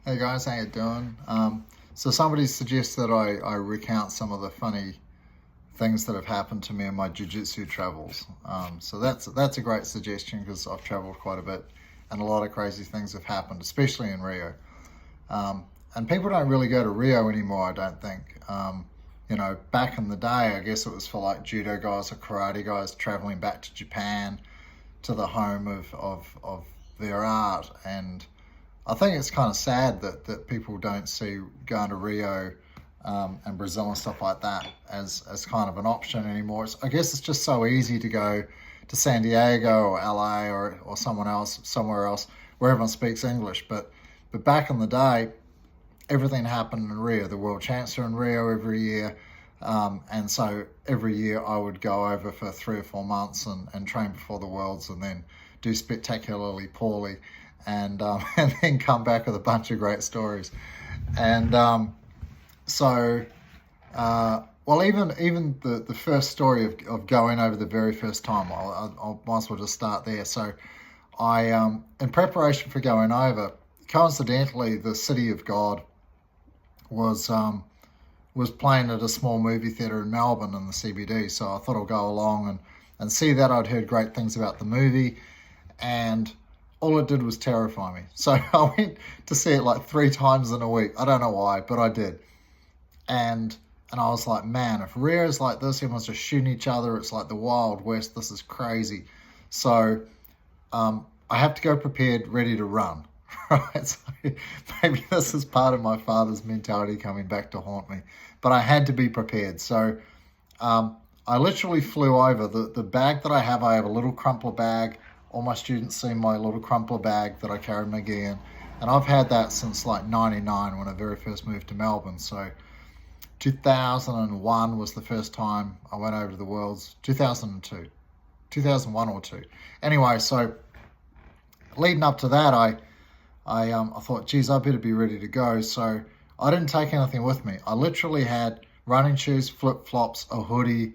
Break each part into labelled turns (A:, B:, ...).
A: Hey guys, how you doing? So somebody suggested I recount some of the funny things that have happened to me in my jiu-jitsu travels. So that's a great suggestion because I've traveled quite a bit, and a lot of crazy things have happened, especially in Rio. And people don't really go to Rio anymore, I don't think. Back in the day, I guess it was for like judo guys or karate guys traveling back to Japan, to the home of their art. And I think it's kind of sad that people don't see going to Rio and Brazil and stuff like that as kind of an option anymore. I guess it's just so easy to go to San Diego or LA or somewhere else where everyone speaks English. But back in the day, everything happened in Rio. The World Champs are in Rio every year. And so every year I would go over for 3 or 4 months and train before the Worlds and then do spectacularly poorly and and then come back with a bunch of great stories. And so, well, even the first story of going over the very first time, I'll might as well just start there. So I, in preparation for going over, coincidentally, the City of God was was playing at a small movie theatre in Melbourne in the CBD. So I thought I'll go along and see that. I'd heard great things about the movie, and all it did was terrify me. So I went to see it like 3 times in a week. I don't know why, but I did. And I was like, man, if Rio's like this, everyone's just shooting each other. It's like the Wild West. This is crazy. So I have to go prepared, ready to run. Right? So maybe this is part of my father's mentality coming back to haunt me. But I had to be prepared. So I literally flew over. The bag that I have a little crumpler bag. All my students see my little crumpler bag that I carry my gear in. And I've had that since like 99 when I very first moved to Melbourne. So 2001 was the first time I went over to the Worlds. 2002. 2001 or 2. Anyway, so leading up to that, I thought, geez, I better be ready to go. So I didn't take anything with me. I literally had running shoes, flip-flops, a hoodie,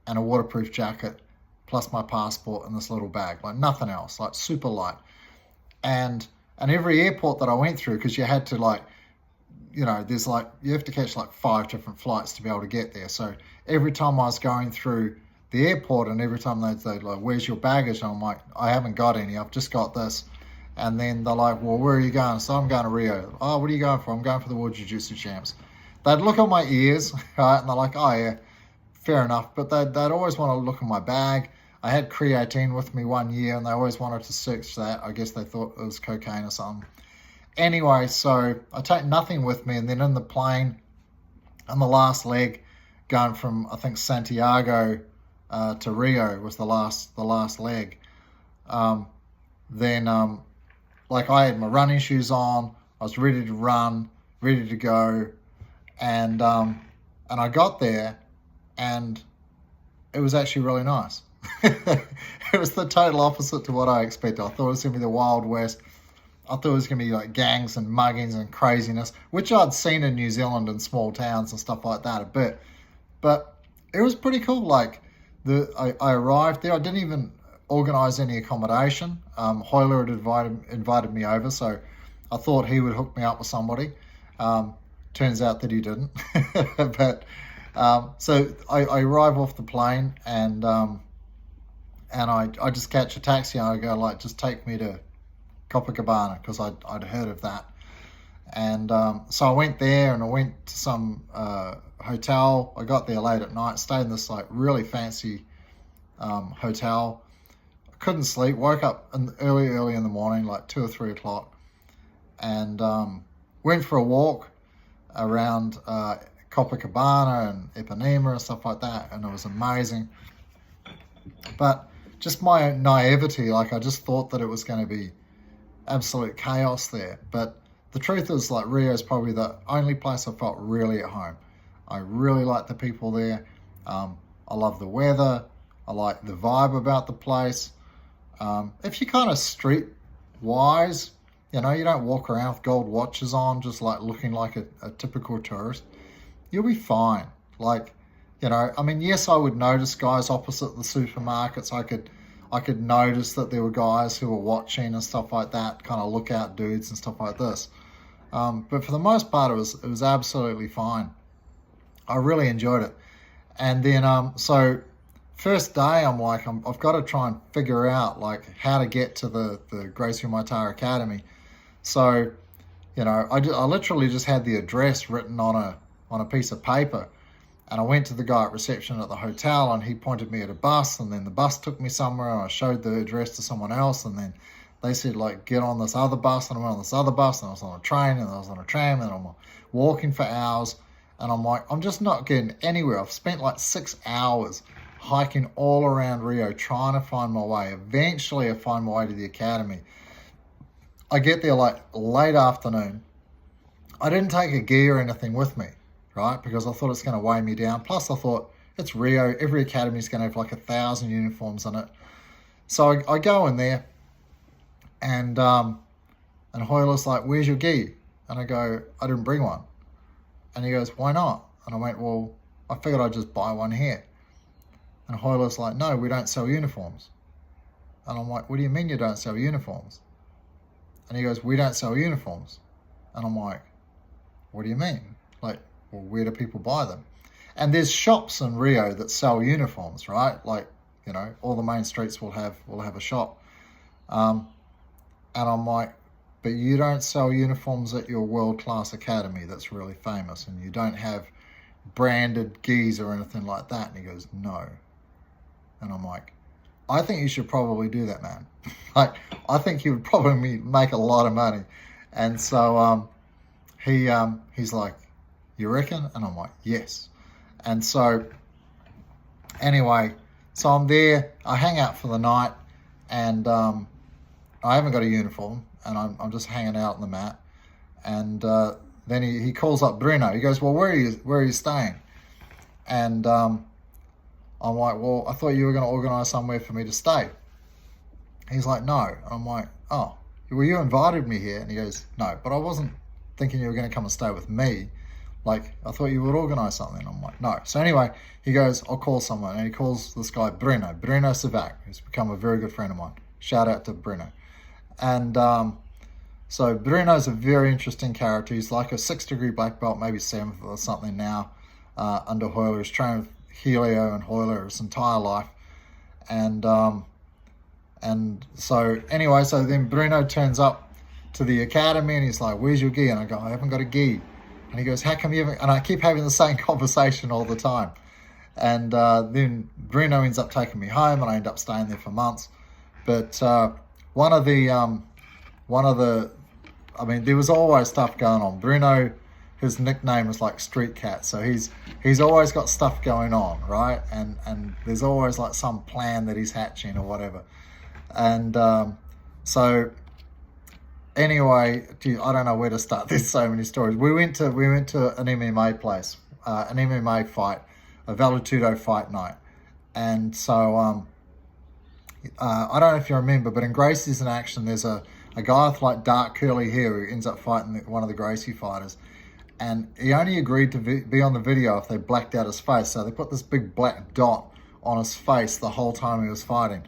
A: and a waterproof jacket, plus my passport in this little bag, like nothing else, like super light. And every airport that I went through, because you had to like, there's like, you have to catch like 5 different flights to be able to get there. So every time I was going through the airport and every time they'd like, where's your baggage? And I'm like, I haven't got any, I've just got this. And then they're like, well, where are you going? So I'm going to Rio. Oh, what are you going for? I'm going for the World Jiu-Jitsu Champs. They'd look at my ears, right? And they're like, oh yeah, fair enough. But they'd always want to look at my bag. I had creatine with me one year and they always wanted to search that. I guess they thought it was cocaine or something. Anyway, so I take nothing with me. And then in the plane, on the last leg, going from, I think, Santiago to Rio was the last leg. Then like I had my running shoes on, I was ready to run, ready to go, and I got there, and it was actually really nice. It was the total opposite to what I expected. I thought it was going to be the Wild West. I thought it was going to be like gangs and muggings and craziness, which I'd seen in New Zealand in small towns and stuff like that a bit. But it was pretty cool. Like I arrived there. I didn't even organise any accommodation. Hoyler had invited me over, so I thought he would hook me up with somebody. Turns out that he didn't. But so I arrive off the plane and I just catch a taxi and I go like, just take me to Copacabana because I'd heard of that. And so I went there and I went to some hotel. I got there late at night, stayed in this like really fancy hotel. I couldn't sleep, woke up early in the morning, like 2 or 3 o'clock, and went for a walk around Copacabana and Ipanema and stuff like that, and it was amazing. But just my naivety, like I just thought that it was going to be absolute chaos there. But the truth is, like, Rio is probably the only place I felt really at home. I really like the people there. I love the weather. I like the vibe about the place. If you're kind of street wise, you don't walk around with gold watches on, just like looking like a typical tourist, you'll be fine. Like, I mean, yes, I would notice guys opposite the supermarkets. I could notice that there were guys who were watching and stuff like that, kind of lookout dudes and stuff like this. But for the most part, it was absolutely fine. I really enjoyed it. And then, so first day, I'm like, I've got to try and figure out like how to get to the Gracie Maitara Academy. So, I literally just had the address written on a piece of paper, and I went to the guy at reception at the hotel, and he pointed me at a bus, and then the bus took me somewhere, and I showed the address to someone else, and then they said like get on this other bus, and I went on this other bus, and I was on a train, and I was on a tram, and I'm walking for hours, and I'm like, I'm just not getting anywhere. I've spent like 6 hours hiking all around Rio trying to find my way. Eventually I find my way to the academy. I get there like late afternoon. I didn't take a gi or anything with me, right? Because I thought it's going to weigh me down. Plus I thought it's Rio. Every academy is going to have like 1,000 uniforms in it. So I go in there, and Hoyler's like, where's your gi? And I go, I didn't bring one. And he goes, why not? And I went, well, I figured I'd just buy one here. And Hoyler's like, no, we don't sell uniforms. And I'm like, what do you mean you don't sell uniforms? And he goes, we don't sell uniforms. And I'm like, what do you mean? Like, well, where do people buy them? And there's shops in Rio that sell uniforms, right? Like, all the main streets will have a shop. And I'm like, but you don't sell uniforms at your world-class academy that's really famous, and you don't have branded gis or anything like that. And he goes, no. And I'm like, I think you should probably do that, man. Like, I think you would probably make a lot of money. And so he's like, you reckon? And I'm like, yes. And so anyway, so I'm there. I hang out for the night, and I haven't got a uniform, and I'm just hanging out on the mat. And then he calls up Bruno. He goes, well, where are you staying? And I'm like, well, I thought you were going to organise somewhere for me to stay. He's like, no. And I'm like, oh, well, you invited me here. And he goes, no, but I wasn't thinking you were going to come and stay with me. Like, I thought you would organise something. I'm like, no. So anyway, he goes, I'll call someone. And he calls this guy, Bruno Savac, who's become a very good friend of mine. Shout out to Bruno. And so Bruno's a very interesting character. He's like a 6th-degree black belt, maybe 7th or something now, under Hoyler. He's trained with Helio and Hoyler his entire life. And so anyway, so then Bruno turns up to the academy, and he's like, where's your gi? And I go, I haven't got a gi. And he goes, how come you haven't? And I keep having the same conversation all the time. And then Bruno ends up taking me home, and I end up staying there for months. But one of the, I mean, there was always stuff going on. Bruno, his nickname is like Street Cat, so he's always got stuff going on, right? And there's always like some plan that he's hatching or whatever. And so anyway, I don't know where to start. There's so many stories. We went to an MMA place, an MMA fight, a Vale-Tudo fight night, and so I don't know if you remember, but in Gracie's in Action, there's a guy with like dark curly hair who ends up fighting one of the Gracie fighters. And he only agreed to be on the video if they blacked out his face. So they put this big black dot on his face the whole time he was fighting.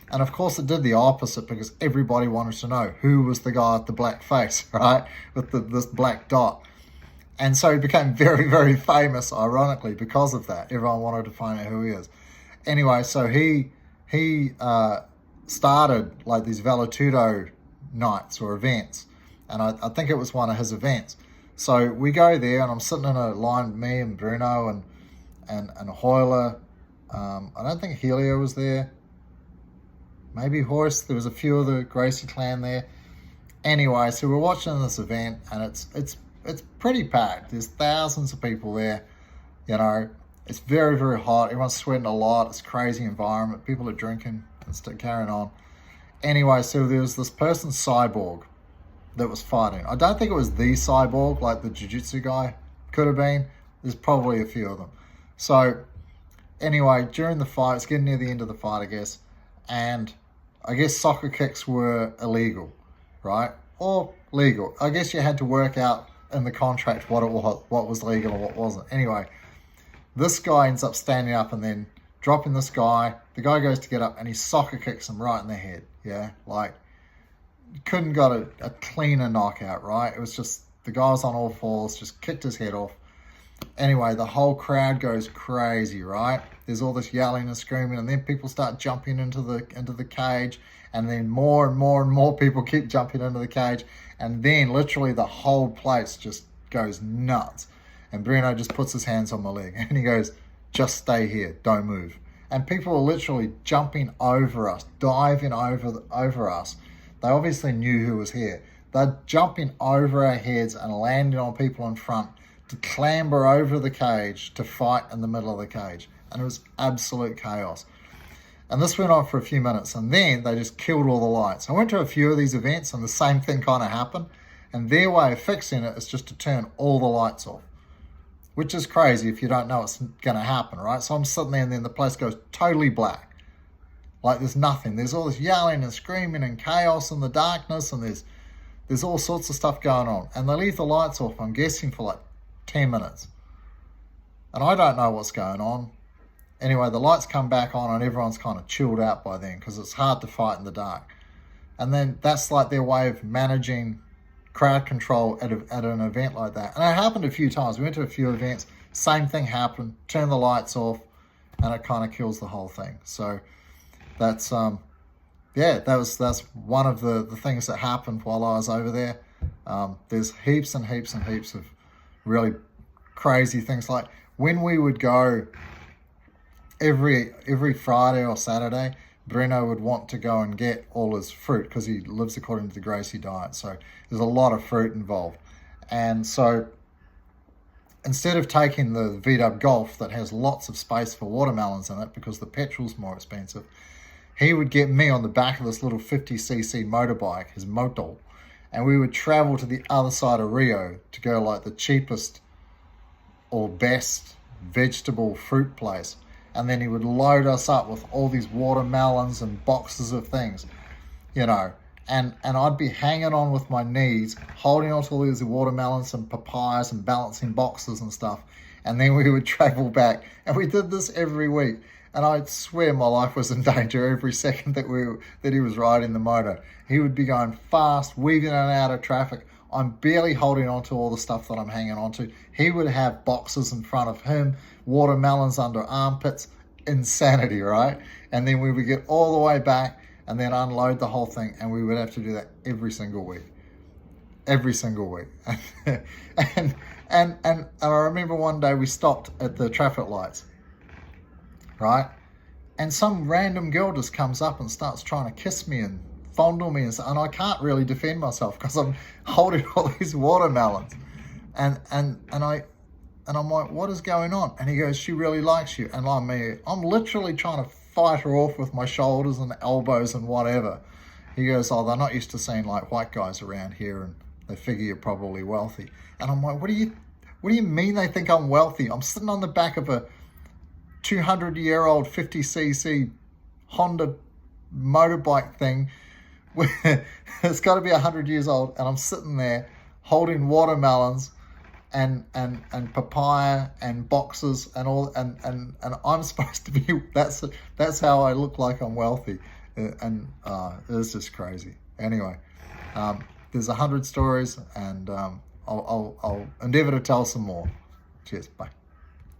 A: And of course it did the opposite, because everybody wanted to know who was the guy with the black face, right? With this black dot. And so he became very, very famous, ironically, because of that. Everyone wanted to find out who he is. Anyway, so he started like these Vale-Tudo nights or events. And I think it was one of his events. So we go there, and I'm sitting in a line, me and Bruno and Hoyler. I don't think Helio was there. Maybe Horace. There was a few of the Gracie clan there. Anyway, so we're watching this event, and it's pretty packed. There's thousands of people there. It's very, very hot. Everyone's sweating a lot. It's a crazy environment. People are drinking and still carrying on. Anyway, so there was this person, Cyborg, that was fighting. I don't think it was the Cyborg, like the jiu-jitsu guy. Could have been. There's probably a few of them. So anyway, during the fight, it's getting near the end of the fight, I guess, and I guess soccer kicks were illegal, right? Or legal. I guess you had to work out in the contract what was legal and what wasn't. Anyway, this guy ends up standing up and then dropping this guy. The guy goes to get up, and he soccer kicks him right in the head. Yeah, like, couldn't got a cleaner knockout, right? It was just the guy was on all fours, just kicked his head off. Anyway, the whole crowd goes crazy, right? There's all this yelling and screaming, and then people start jumping into the cage, and then more and more and more people keep jumping into the cage, and then literally the whole place just goes nuts. And Bruno just puts his hands on my leg, and he goes, "Just stay here, don't move." And people are literally jumping over us, diving over us. They obviously knew who was here. They're jumping over our heads and landing on people in front to clamber over the cage to fight in the middle of the cage. And it was absolute chaos. And this went on for a few minutes, and then they just killed all the lights. I went to a few of these events, and the same thing kind of happened. And their way of fixing it is just to turn all the lights off, which is crazy if you don't know it's going to happen, right? So I'm sitting there, and then the place goes totally black. Like there's nothing. There's all this yelling and screaming and chaos in the darkness, and there's all sorts of stuff going on. And they leave the lights off, I'm guessing, for like 10 minutes. And I don't know what's going on. Anyway, the lights come back on, and everyone's kind of chilled out by then because it's hard to fight in the dark. And then that's like their way of managing crowd control at an event like that. And it happened a few times. We went to a few events, same thing happened, turn the lights off, and it kind of kills the whole thing. So that's that's one of the things that happened while I was over there. There's heaps and heaps and heaps of really crazy things. Like when we would go every Friday or Saturday, Bruno would want to go and get all his fruit because he lives according to the Gracie diet. So there's a lot of fruit involved. And so instead of taking the VW Golf that has lots of space for watermelons in it because the petrol's more expensive, he would get me on the back of this little 50cc motorbike, his Moto, and we would travel to the other side of Rio to go like the cheapest or best vegetable fruit place. And then he would load us up with all these watermelons and boxes of things, you know, and I'd be hanging on with my knees, holding on to all these watermelons and papayas and balancing boxes and stuff. And then we would travel back, and we did this every week. And I swear my life was in danger every second that he was riding the motor. He would be going fast, weaving in and out of traffic. I'm barely holding on to all the stuff that I'm hanging on to. He would have boxes in front of him, watermelons under armpits, insanity, right? And then we would get all the way back and then unload the whole thing, and we would have to do that every single week. Every single week. and I remember one day we stopped at the traffic lights, right? And some random girl just comes up and starts trying to kiss me and fondle me, and I can't really defend myself because I'm holding all these watermelons, and I'm like, what is going on? And he goes, she really likes you. And I'm literally trying to fight her off with my shoulders and elbows and whatever. He goes, oh, they're not used to seeing like white guys around here, and they figure you're probably wealthy. And I'm like, what do you mean they think I'm wealthy? I'm sitting on the back of a 200-year-old 50cc Honda motorbike thing. It's got to be 100 years old, and I'm sitting there holding watermelons and papaya and boxes and all, and I'm supposed to be, that's how I look like I'm wealthy, and it's just crazy. Anyway, there's 100 stories, and I'll endeavor to tell some more. Cheers, bye.